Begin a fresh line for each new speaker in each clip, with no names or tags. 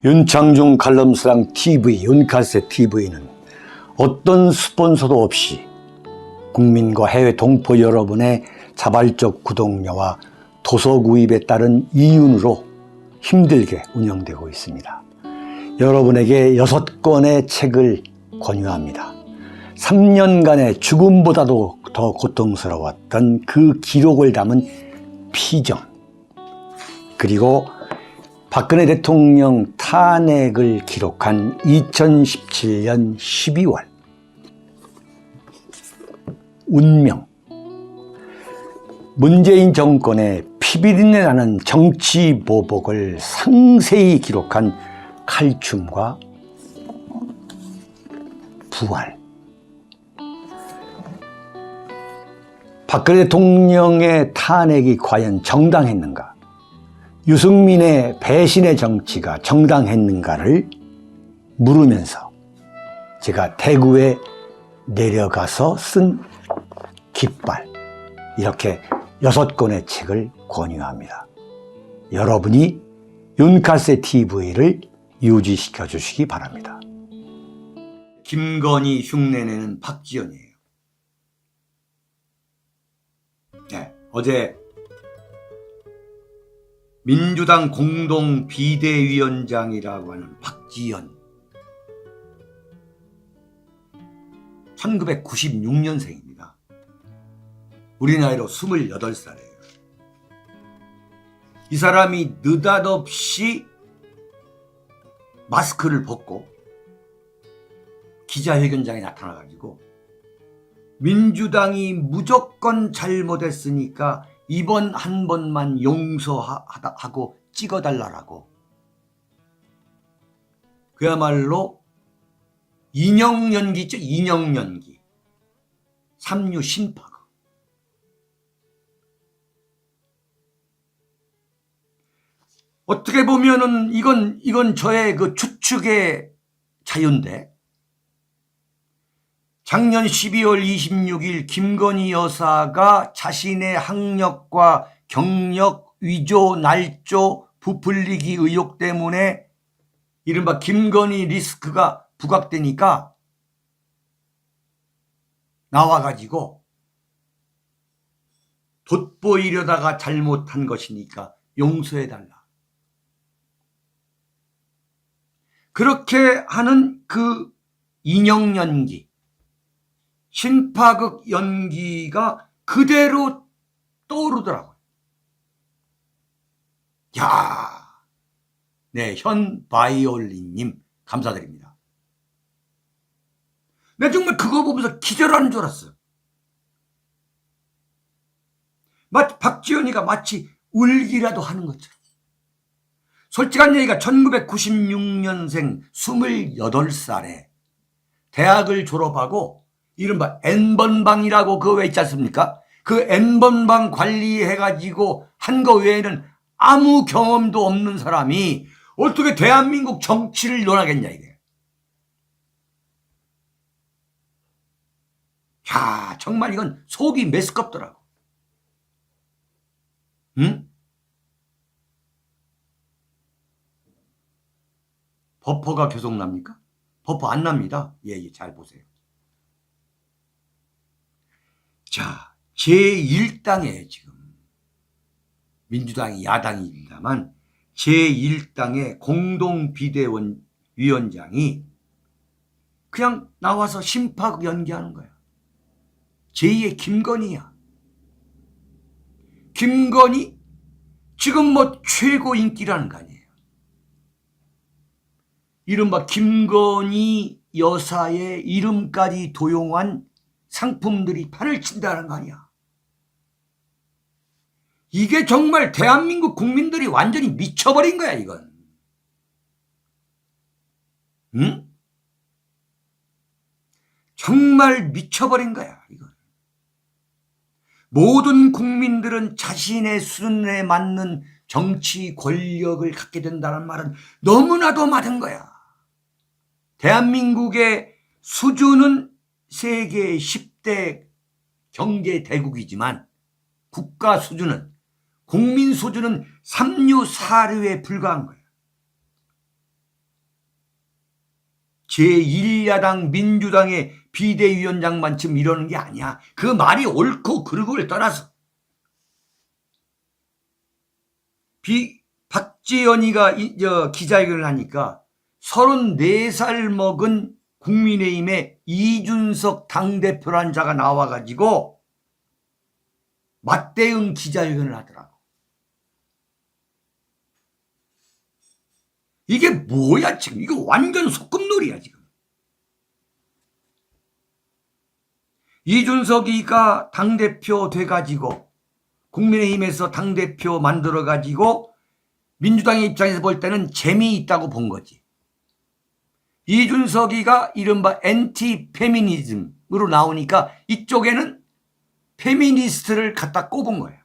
윤창중 칼럼스랑 TV, 윤칼세 TV는 어떤 스폰서도 없이 국민과 해외 동포 여러분의 자발적 구독료와 도서 구입에 따른 이윤으로 힘들게 운영되고 있습니다. 여러분에게 6권의 책을 권유합니다. 3년간의 죽음보다도 더 고통스러웠던 그 기록을 담은 피정, 그리고 박근혜 대통령 탄핵을 기록한 2017년 12월 운명, 문재인 정권의 피비린내 나는 정치 보복을 상세히 기록한 칼춤과 부활, 박근혜 대통령의 탄핵이 과연 정당했는가, 유승민의 배신의 정치가 정당했는가를 물으면서 제가 대구에 내려가서 쓴 깃발, 이렇게 6권의 책을 권유합니다. 여러분이 윤칼세 TV를 유지시켜 주시기 바랍니다. 김건희 흉내내는 박지원이에요. 네, 어제 민주당 공동 비대위원장이라고 하는 박지원, 1996년생입니다. 우리 나이로 28살이에요. 이 사람이 느닷없이 마스크를 벗고 기자회견장에 나타나가지고 민주당이 무조건 잘못했으니까 이번 한 번만 용서하고 찍어달라고, 그야말로 인형연기 있죠? 인형연기. 삼류 심파극. 어떻게 보면은 이건 저의 그 추측의 자유인데, 작년 12월 26일 김건희 여사가 자신의 학력과 경력 위조, 날조, 부풀리기 의혹 때문에 이른바 김건희 리스크가 부각되니까 나와가지고 돋보이려다가 잘못한 것이니까 용서해달라. 그렇게 하는 그 인형연기, 심파극 연기가 그대로 떠오르더라고요. 야, 네, 현 바이올린님 감사드립니다. 내가 정말 그거 보면서 기절하는 줄 알았어요. 마치 박지원이가 마치 울기라도 하는 것처럼. 솔직한 얘기가 1996년생 28살에 대학을 졸업하고 이른바 N번방이라고 그거 왜 있지 않습니까? 그 N번방 관리해가지고 한 거 외에는 아무 경험도 없는 사람이 어떻게 대한민국 정치를 논하겠냐 이게. 야, 정말 이건 속이 메스껍더라고. 응? 버퍼가 계속 납니까? 버퍼 안 납니다. 예, 잘 보세요. 자, 제1당에 지금 민주당이 야당입니다만 제1당의 공동비대위원장이 그냥 나와서 심파극 연기하는 거야. 제2의 김건희야. 김건희 지금 뭐 최고 인기라는 거 아니에요. 이른바 김건희 여사의 이름까지 도용한 상품들이 판을 친다는 거 아니야. 이게 정말 대한민국 국민들이 완전히 미쳐버린 거야 이건. 응? 정말 미쳐버린 거야 이건. 모든 국민들은 자신의 수준에 맞는 정치 권력을 갖게 된다는 말은 너무나도 맞은 거야. 대한민국의 수준은 세계 10대 경제 대국이지만 국가 수준은, 국민 수준은 삼류 사류에 불과한 거예요. 제1야당 민주당의 비대위원장만 지금 이러는 게 아니야. 그 말이 옳고 그르고를 떠나서 박지원이가 기자회견을 하니까 34살 먹은 국민의힘의 이준석 당대표라는 자가 나와가지고 맞대응 기자회견을 하더라고. 이게 뭐야 지금. 이거 완전 소꿉놀이야 지금. 이준석이가 당대표 돼가지고 국민의힘에서 당대표 만들어가지고 민주당의 입장에서 볼 때는 재미있다고 본 거지. 이준석이가 이른바 엔티 페미니즘으로 나오니까 이쪽에는 페미니스트를 갖다 꼽은 거예요.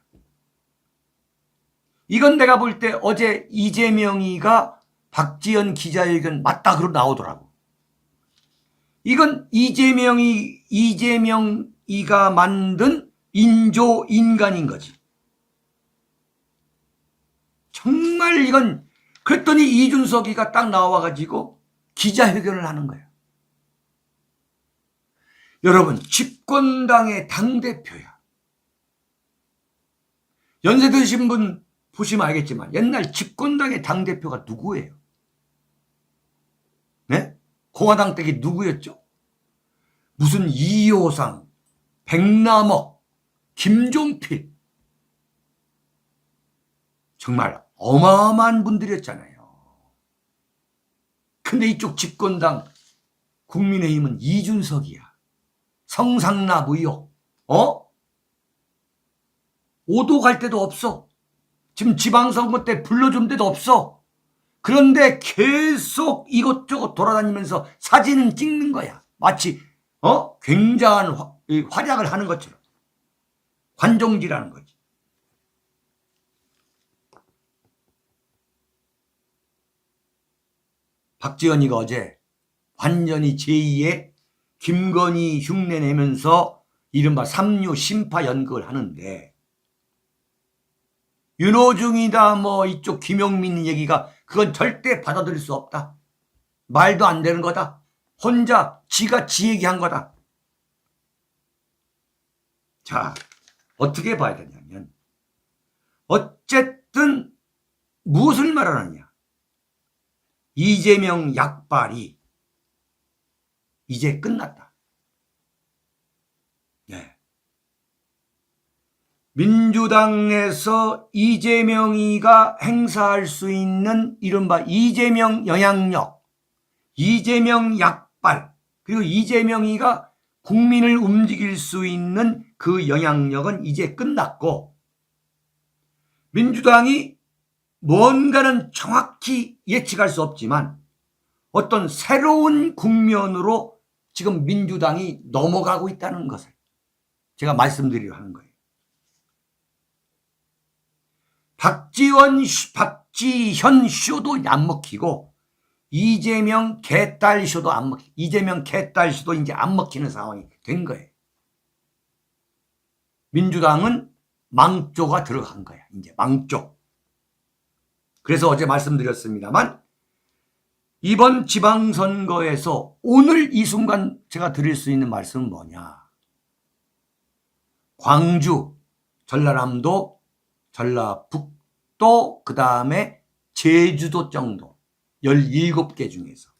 이건 내가 볼 때 어제 이재명이가 박지원 기자회견 맞다 그러고 나오더라고. 이건 이재명이가 만든 인조 인간인 거지. 정말 이건. 그랬더니 이준석이가 딱 나와가지고 기자회견을 하는 거예요. 여러분, 집권당의 당대표야. 연세 드신 분 보시면 알겠지만 옛날 집권당의 당대표가 누구예요? 네? 공화당 때기 누구였죠? 무슨 이호상, 백남억, 김종필. 정말 어마어마한 분들이었잖아요. 근데 이쪽 집권당 국민의힘은 이준석이야. 성상납 의혹. 오도 갈 데도 없어. 지금 지방선거 때 불러준 데도 없어. 그런데 계속 이것저것 돌아다니면서 사진은 찍는 거야. 마치 굉장한 활약을 하는 것처럼. 관종지라는 거지. 박지원이가 어제 완전히 제2의 김건희 흉내 내면서 이른바 삼류 심파 연극을 하는데, 윤호중이다 뭐 이쪽 김용민 얘기가 그건 절대 받아들일 수 없다. 말도 안 되는 거다. 혼자 지가 지 얘기한 거다. 자, 어떻게 봐야 되냐면 어쨌든 무엇을 말하느냐. 이재명 약발이 이제 끝났다. 네. 민주당에서 이재명이가 행사할 수 있는 이른바 이재명 영향력, 이재명 약발, 그리고 이재명이가 국민을 움직일 수 있는 그 영향력은 이제 끝났고, 민주당이 뭔가는 정확히 예측할 수 없지만 어떤 새로운 국면으로 지금 민주당이 넘어가고 있다는 것을 제가 말씀드리려 하는 거예요. 박지현 쇼도 안 먹히고 이재명 개딸 쇼도 안 먹히고, 이재명 개딸 쇼도 이제 안 먹히는 상황이 된 거예요. 민주당은 망조가 들어간 거야. 이제 망조. 그래서 어제 말씀드렸습니다만 이번 지방선거에서 오늘 이 순간 제가 드릴 수 있는 말씀은 뭐냐. 광주, 전라남도, 전라북도, 그 다음에 제주도 정도 17개 중에서.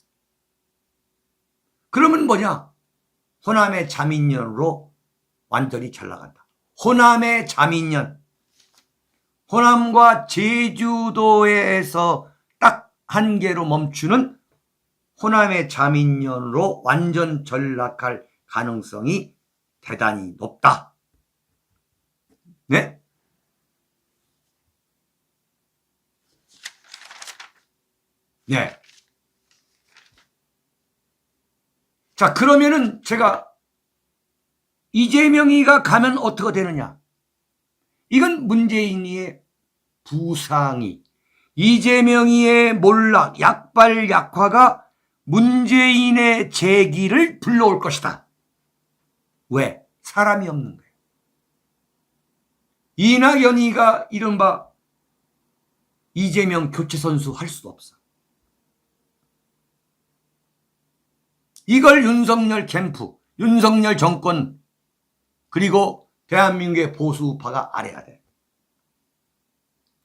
그러면 뭐냐. 호남의 자민련으로 완전히 잘 나간다. 호남의 자민련. 호남과 제주도에서 딱 한 개로 멈추는 호남의 자민련으로 완전 전락할 가능성이 대단히 높다. 네? 네. 자, 그러면은 제가 이재명이가 가면 어떻게 되느냐? 이건 문재인이의 부상이, 이재명이의 몰락, 약발, 약화가 문재인의 재기를 불러올 것이다. 왜? 사람이 없는 거예요. 이낙연이가 이른바 이재명 교체 선수 할 수도 없어. 이걸 윤석열 캠프, 윤석열 정권 그리고 대한민국의 보수파가 알아야 돼.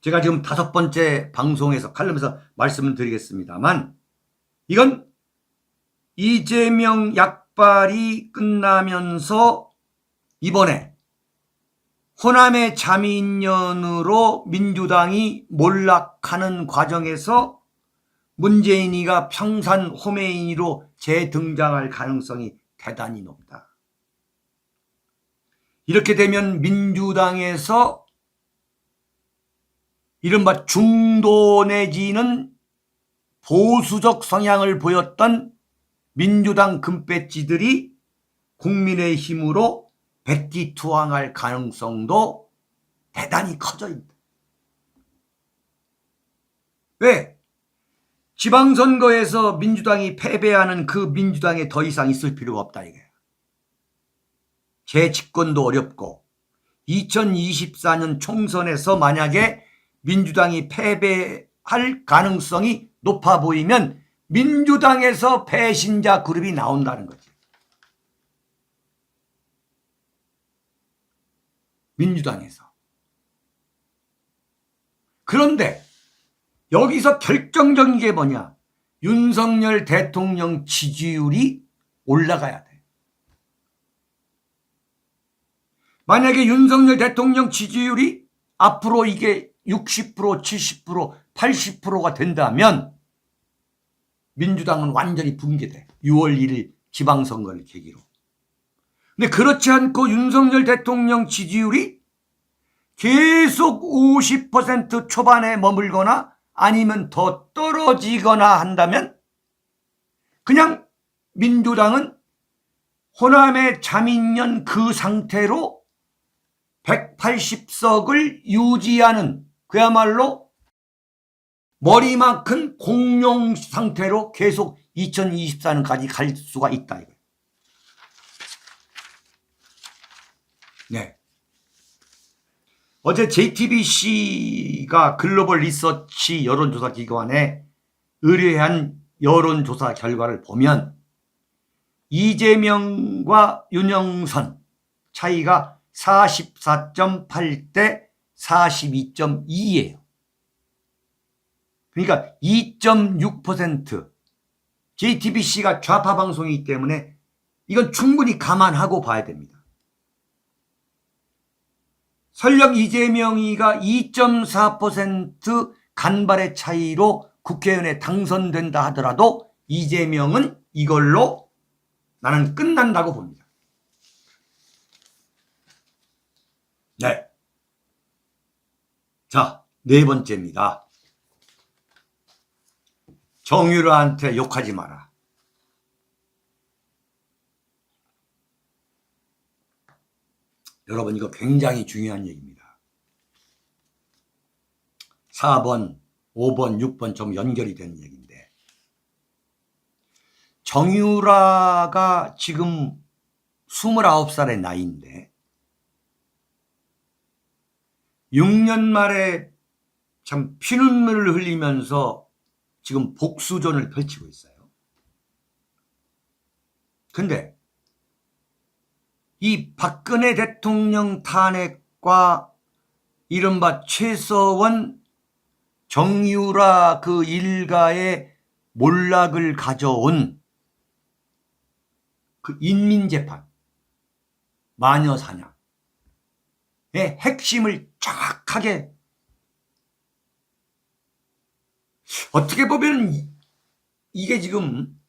제가 지금 5번째 방송에서 칼럼에서 말씀을 드리겠습니다만 이건 이재명 약발이 끝나면서 이번에 호남의 자민련으로 민주당이 몰락하는 과정에서 문재인이가 평산 호메인이로 재등장할 가능성이 대단히 높다. 이렇게 되면 민주당에서 이른바 중도 내지는 보수적 성향을 보였던 민주당 금배지들이 국민의힘으로 백기투항할 가능성도 대단히 커져 있다. 왜? 지방선거에서 민주당이 패배하는 그 민주당에 더 이상 있을 필요가 없다 이거야. 재집권도 어렵고 2024년 총선에서 만약에 민주당이 패배할 가능성이 높아 보이면 민주당에서 배신자 그룹이 나온다는 거지. 민주당에서. 그런데 여기서 결정적인 게 뭐냐? 윤석열 대통령 지지율이 올라가야 돼. 만약에 윤석열 대통령 지지율이 앞으로 이게 60%, 70%, 80%가 된다면 민주당은 완전히 붕괴돼. 6월 1일 지방선거를 계기로. 근데 그렇지 않고 윤석열 대통령 지지율이 계속 50% 초반에 머물거나 아니면 더 떨어지거나 한다면 그냥 민주당은 호남의 자민련 그 상태로 180석을 유지하는 그야말로 머리만큼 공룡 상태로 계속 2024년까지 갈 수가 있다. 네. 어제 JTBC가 글로벌 리서치 여론조사 기관에 의뢰한 여론조사 결과를 보면 이재명과 윤영선 차이가 44.8대 42.2예요. 그러니까 2.6%. JTBC가 좌파 방송이기 때문에 이건 충분히 감안하고 봐야 됩니다. 설령 이재명이가 2.4% 간발의 차이로 국회의원에 당선된다 하더라도 이재명은 이걸로 나는 끝난다고 봅니다. 네. 자, 4번째입니다. 정유라한테 욕하지 마라. 여러분 이거 굉장히 중요한 얘기입니다. 4번, 5번, 6번 좀 연결이 되는 얘기인데 정유라가 지금 29살의 나이인데 6년 말에 참 피눈물을 흘리면서 지금 복수전을 펼치고 있어요. 근데 이 박근혜 대통령 탄핵과 이른바 최서원, 정유라 그 일가의 몰락을 가져온 그 인민재판, 마녀사냥의 핵심을 정확하게 어떻게 보면 이게 지금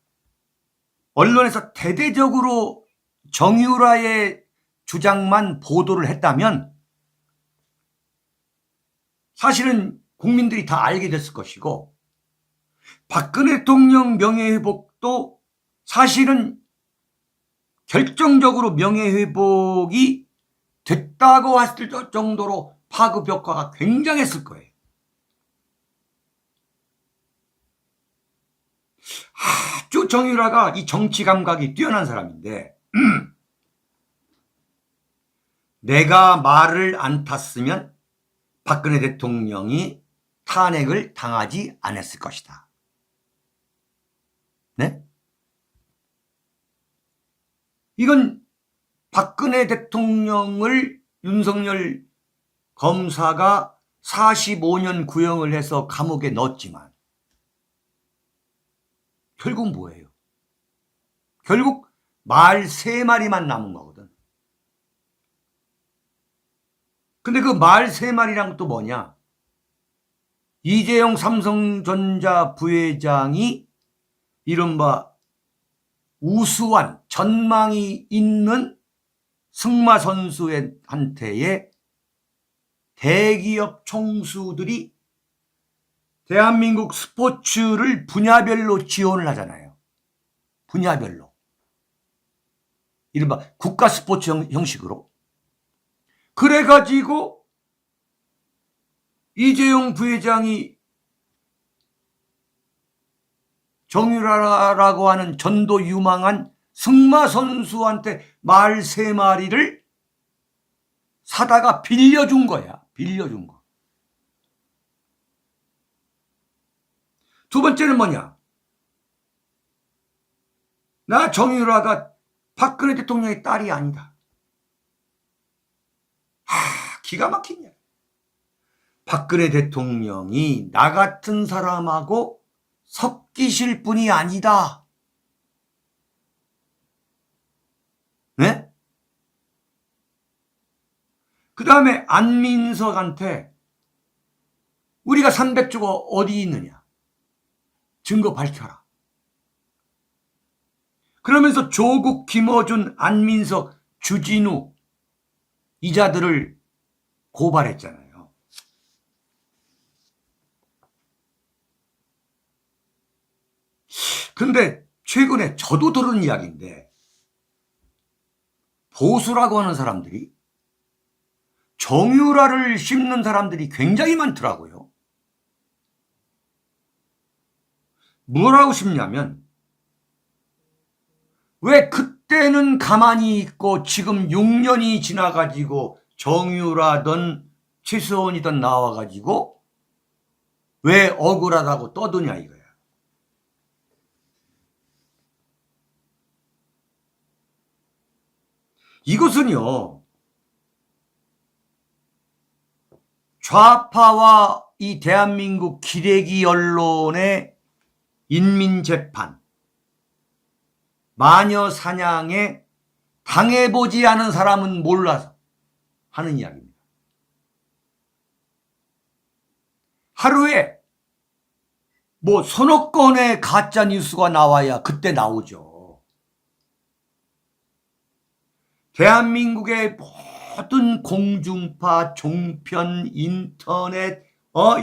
언론에서 대대적으로 정유라의 주장만 보도를 했다면 사실은 국민들이 다 알게 됐을 것이고 박근혜 대통령 명예회복도 사실은 결정적으로 명예회복이 됐다고 했을 정도로 파급 효과가 굉장했을 거예요. 아주 정유라가 이 정치 감각이 뛰어난 사람인데 내가 말을 안 탔으면 박근혜 대통령이 탄핵을 당하지 않았을 것이다. 네? 이건 박근혜 대통령을 윤석열 검사가 45년 구형을 해서 감옥에 넣었지만 결국 뭐예요? 결국 말 3마리만 남은 거거든. 근데 그 말 3마리랑 또 뭐냐? 이재용 삼성전자 부회장이 이른바 우수한 전망이 있는 승마 선수한테의 대기업 총수들이 대한민국 스포츠를 분야별로 지원을 하잖아요. 분야별로. 이른바 국가 스포츠 형식으로. 그래가지고 이재용 부회장이 정유라라고 하는 전도 유망한 승마 선수한테 말 3마리를 사다가 빌려준 거야. 빌려준 거. 두 번째는 뭐냐? 나 정유라가 박근혜 대통령의 딸이 아니다. 기가 막히냐. 박근혜 대통령이 나 같은 사람하고 섞이실 분이 아니다. 네? 그 다음에 안민석한테 우리가 300조가 어디 있느냐. 증거 밝혀라. 그러면서 조국, 김어준, 안민석, 주진우 이자들을 고발했잖아요. 근데 최근에 저도 들은 이야기인데 보수라고 하는 사람들이 정유라를 씹는 사람들이 굉장히 많더라고요. 뭐라고 씹냐면 왜 그때는 가만히 있고 지금 6년이 지나가지고 정유라든 최수원이든 나와가지고 왜 억울하다고 떠드냐 이거야. 이것은요, 좌파와 이 대한민국 기레기 언론의 인민재판, 마녀 사냥에 당해보지 않은 사람은 몰라서 하는 이야기입니다. 하루에 뭐 서너 건의 가짜 뉴스가 나와야 그때 나오죠. 대한민국의 모든 공중파, 종편, 인터넷,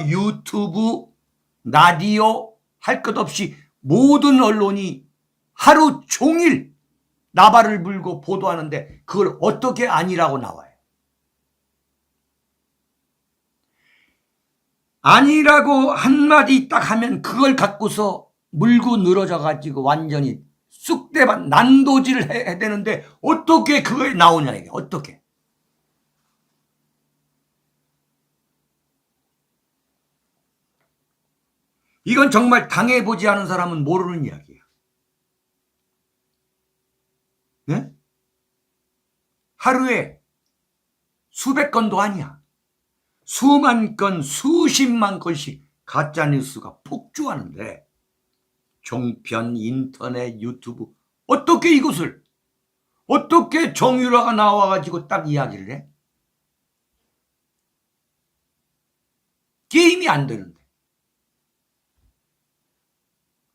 유튜브, 라디오 할 것 없이 모든 언론이 하루 종일 나발을 불고 보도하는데 그걸 어떻게 아니라고 나와요. 아니라고 한마디 딱 하면 그걸 갖고서 물고 늘어져 가지고 완전히 쑥대밭 난도질을 해야 되는데 어떻게 그거에 나오냐 이게 어떻게. 이건 정말 당해보지 않은 사람은 모르는 이야기야. 네? 하루에 수백 건도 아니야. 수만 건, 수십만 건씩 가짜뉴스가 폭주하는데 종편, 인터넷, 유튜브 어떻게 이것을 어떻게 정유라가 나와가지고 딱 이야기를 해? 게임이 안 되는데.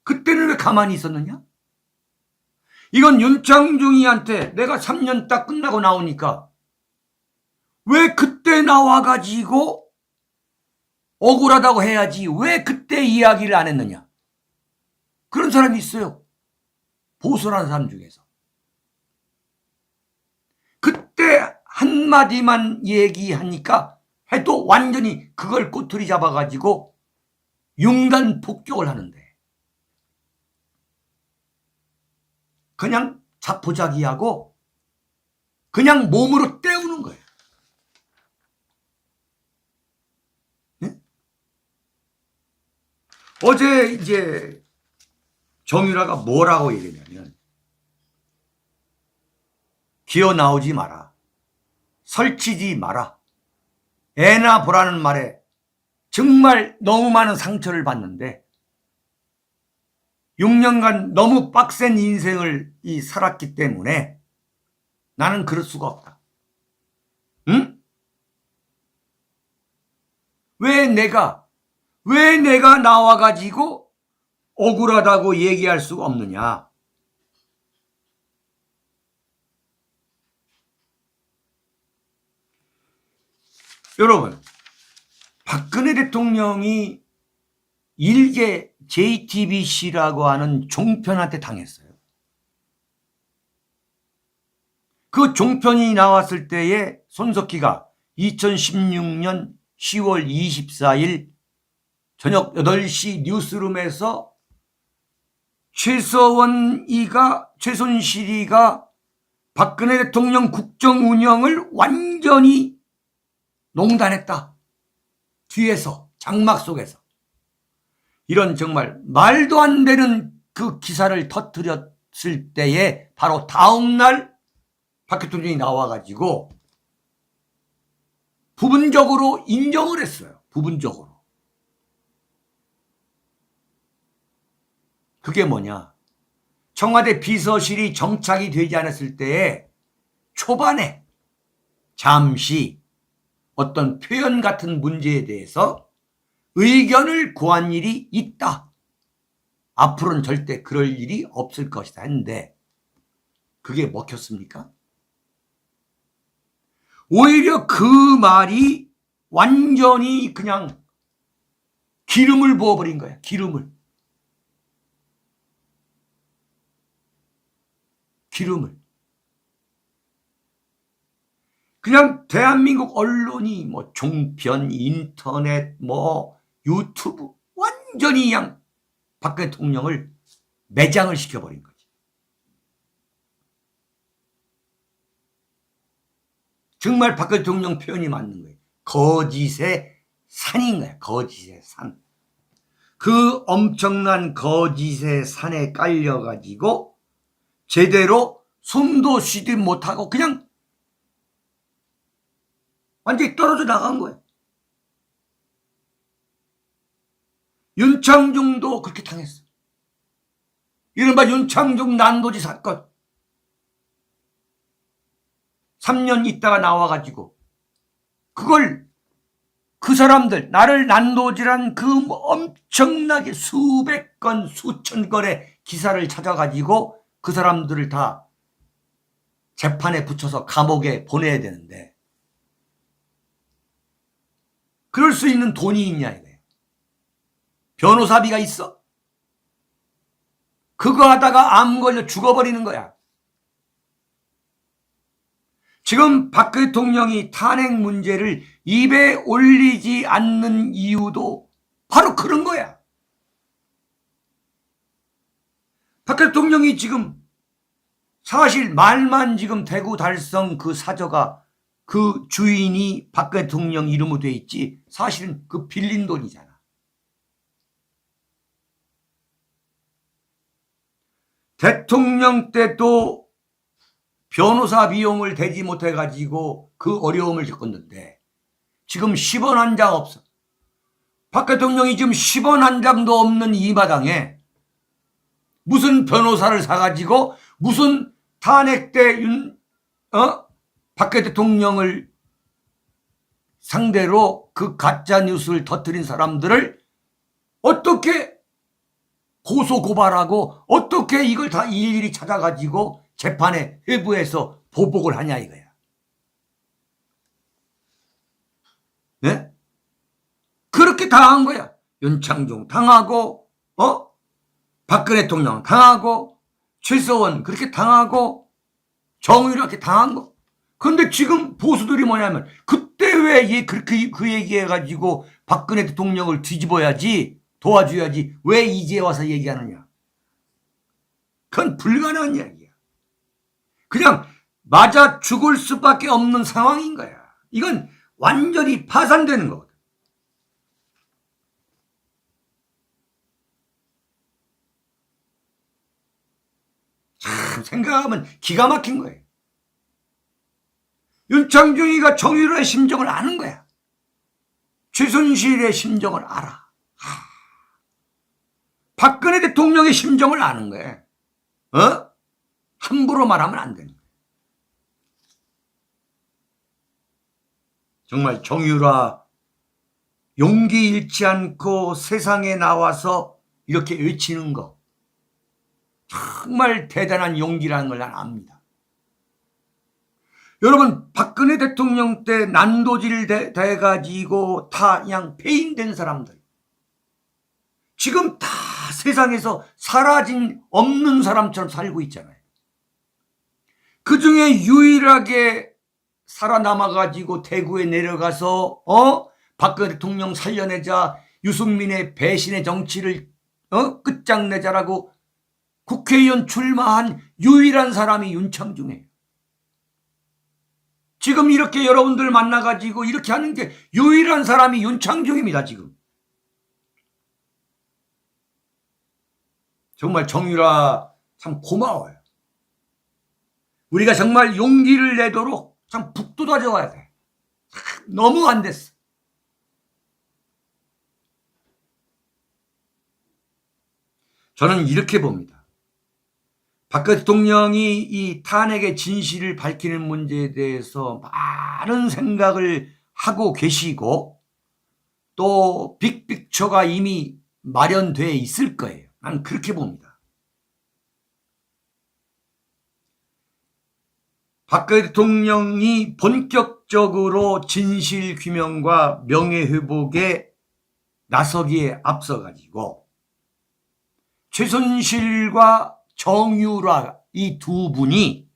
그때는 왜 가만히 있었느냐? 이건 윤창중이한테 내가 3년 딱 끝나고 나오니까 왜 그때 나와가지고 억울하다고 해야지 왜 그때 이야기를 안 했느냐? 그런 사람이 있어요. 보수라는 사람 중에서. 그때 한마디만 얘기하니까 해도 완전히 그걸 꼬투리 잡아가지고 융단 폭격을 하는데 그냥 자포자기하고 그냥 몸으로 때우는 거예요. 네? 어제 이제 정유라가 뭐라고 얘기했냐면 기어 나오지 마라. 설치지 마라. 애나 보라는 말에 정말 너무 많은 상처를 받는데 6년간 너무 빡센 인생을 살았기 때문에 나는 그럴 수가 없다. 응? 왜 내가 나와가지고 억울하다고 얘기할 수가 없느냐. 여러분, 박근혜 대통령이 일개 JTBC라고 하는 종편한테 당했어요. 그 종편이 나왔을 때에 손석희가 2016년 10월 24일 저녁 8시 뉴스룸에서 최순실이가 박근혜 대통령 국정 운영을 완전히 농단했다. 뒤에서, 장막 속에서. 이런 정말 말도 안 되는 그 기사를 터뜨렸을 때에 바로 다음날 박 대통령이 나와가지고 부분적으로 인정을 했어요. 부분적으로. 그게 뭐냐. 청와대 비서실이 정착이 되지 않았을 때에 초반에 잠시 어떤 표현 같은 문제에 대해서 의견을 구한 일이 있다. 앞으로는 절대 그럴 일이 없을 것이다 했는데 그게 먹혔습니까? 오히려 그 말이 완전히 그냥 기름을 부어버린 거야. 기름을. 그냥 대한민국 언론이 뭐 종편, 인터넷, 뭐 유튜브 완전히 그냥 박 대통령을 매장을 시켜버린 거지. 정말 박 대통령 표현이 맞는 거예요. 거짓의 산인 거야. 거짓의 산. 그 엄청난 거짓의 산에 깔려가지고 제대로 숨도 쉬지 못하고 그냥 완전히 떨어져 나간 거예요. 윤창중도 그렇게 당했어. 이른바 윤창중 난도지 사건. 3년 있다가 나와가지고 그걸 그 사람들 나를 난도질한 그 엄청나게 수백 건 수천 건의 기사를 찾아가지고 그 사람들을 다 재판에 붙여서 감옥에 보내야 되는데 그럴 수 있는 돈이 있냐 이거예요. 변호사비가 있어. 그거 하다가 암 걸려 죽어버리는 거야. 지금 박 대통령이 탄핵 문제를 입에 올리지 않는 이유도 바로 그런 거야. 박 대통령이 지금 사실 말만 지금 대구 달성 그 사저가 그 주인이 박 대통령 이름으로 돼 있지 사실은 그 빌린 돈이잖아. 대통령 때도 변호사 비용을 대지 못해가지고 그 어려움을 겪었는데 지금 10원 한 장 없어. 박 대통령이 지금 10원 한 장도 없는 이 마당에 무슨 변호사를 사가지고 무슨 탄핵 때 박 대통령을 상대로 그 가짜 뉴스를 터뜨린 사람들을 어떻게 고소 고발하고 어떻게 이걸 다 일일이 찾아가지고 재판에 회부해서 보복을 하냐 이거야. 네? 그렇게 당한 거야. 윤창중 당하고 박근혜 대통령 당하고 최서원 그렇게 당하고 정의를 이렇게 당한 거. 그런데 지금 보수들이 뭐냐면 그때 왜 그렇게 그 얘기해가지고 박근혜 대통령을 뒤집어야지 도와줘야지 왜 이제 와서 얘기하느냐. 그건 불가능한 이야기야. 그냥 맞아 죽을 수밖에 없는 상황인 거야. 이건 완전히 파산되는 거거든. 참 생각하면 기가 막힌 거예요. 윤창중이가 정유라의 심정을 아는 거야. 최순실의 심정을 알아. 박근혜 대통령의 심정을 아는 거야. 함부로 말하면 안 되는 거야. 정말 정유라 용기 잃지 않고 세상에 나와서 이렇게 외치는 거 정말 대단한 용기라는 걸 난 압니다. 여러분, 박근혜 대통령 때 난도질 돼가지고 다 그냥 폐인된 사람들, 지금 다 세상에서 사라진 없는 사람처럼 살고 있잖아요. 그 중에 유일하게 살아남아가지고 대구에 내려가서 박근혜 대통령 살려내자, 유승민의 배신의 정치를 끝장내자라고 국회의원 출마한 유일한 사람이 윤창중이에요. 지금 이렇게 여러분들 만나가지고 이렇게 하는 게 유일한 사람이 윤창중입니다. 지금 정말 정유라 참 고마워요. 우리가 정말 용기를 내도록 참 북돋아줘야 돼. 너무 안 됐어. 저는 이렇게 봅니다. 박근혜 대통령이 이 탄핵의 진실을 밝히는 문제에 대해서 많은 생각을 하고 계시고 또 빅픽처가 이미 마련되어 있을 거예요. 나는 그렇게 봅니다. 박근혜 대통령이 본격적으로 진실 규명과 명예회복에 나서기에 앞서가지고 최순실과 정유라 이 두 분이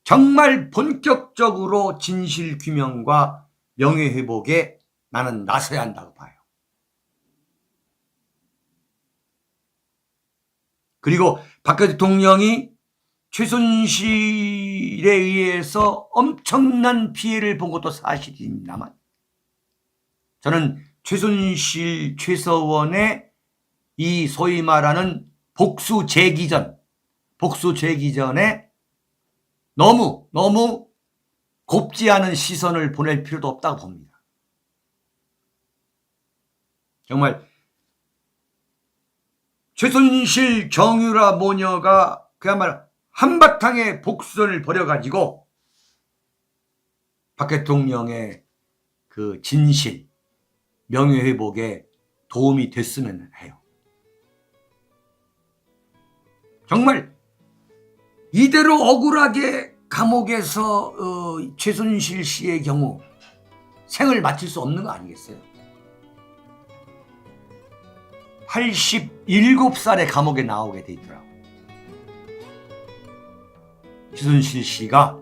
정말 본격적으로 진실 규명과 명예회복에 나는 나서야 한다고 봐요. 그리고 박근혜 대통령이 최순실에 의해서 엄청난 피해를 본 것도 사실입니다만 저는 최순실, 최서원의 이 소위 말하는 복수 재기전에 너무 곱지 않은 시선을 보낼 필요도 없다고 봅니다. 정말 최순실, 정유라 모녀가 그야말로 한바탕의 복선을 벌여가지고 박 대통령의 그 진실, 명예회복에 도움이 됐으면 해요. 정말 이대로 억울하게 감옥에서 최순실 씨의 경우 생을 마칠 수 없는 거 아니겠어요? 87살에 감옥에 나오게 돼 있더라고요. 최순실 씨가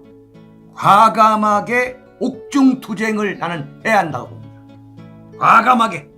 과감하게 옥중투쟁을 나는 해야 한다고 봅니다. 과감하게.